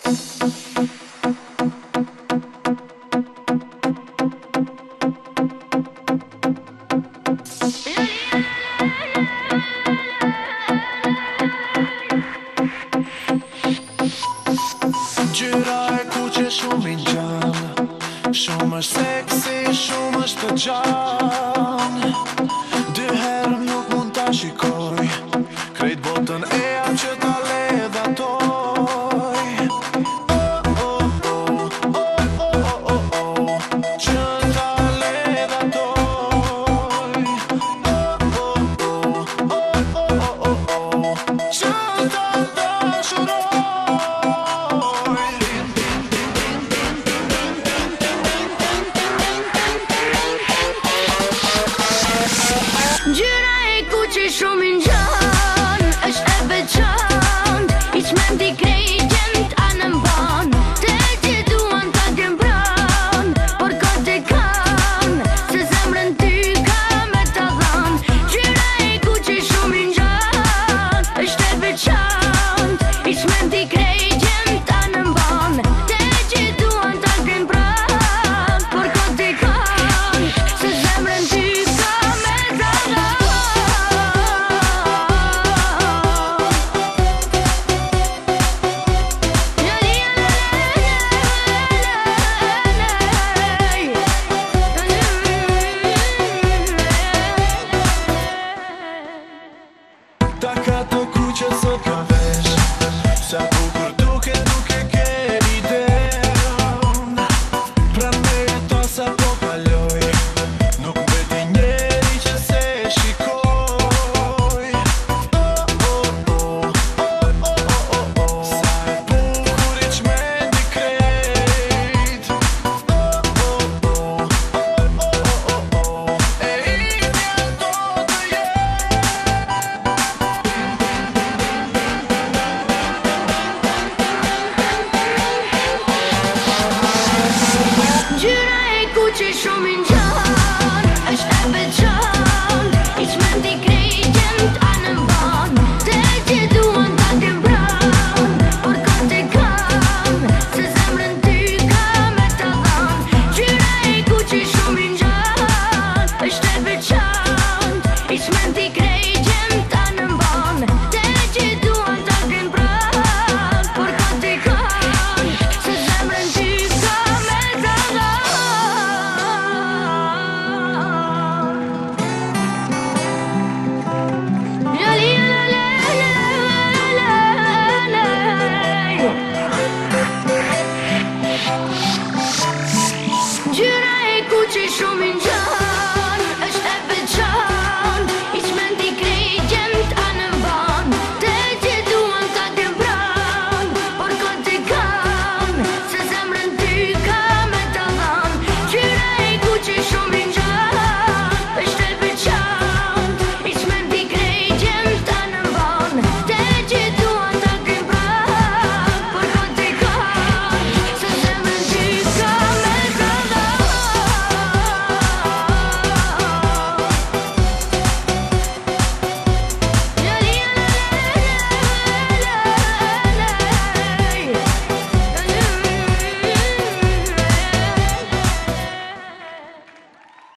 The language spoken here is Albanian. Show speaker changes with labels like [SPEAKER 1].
[SPEAKER 1] Gjyra e kuqe shumë i ngjallë, shumë është seksi, shumë është të gjallë. Dy herë nuk mund ta shikoj, krejt botën e jam që ta ledhatoj. Që ta ledhatoj. Që ta dashuroj.
[SPEAKER 2] Gjyra e kuqe shumë i ngjallë, është e veçantë, hiç mendi krejtjen t'anën ban. Te që duan ta kem pran, por kote kam, se zemrën ty kam e ta dhan. Gjyra e kuqe shumë i ngjallë, është e veçantë, hiç mendi krejtjen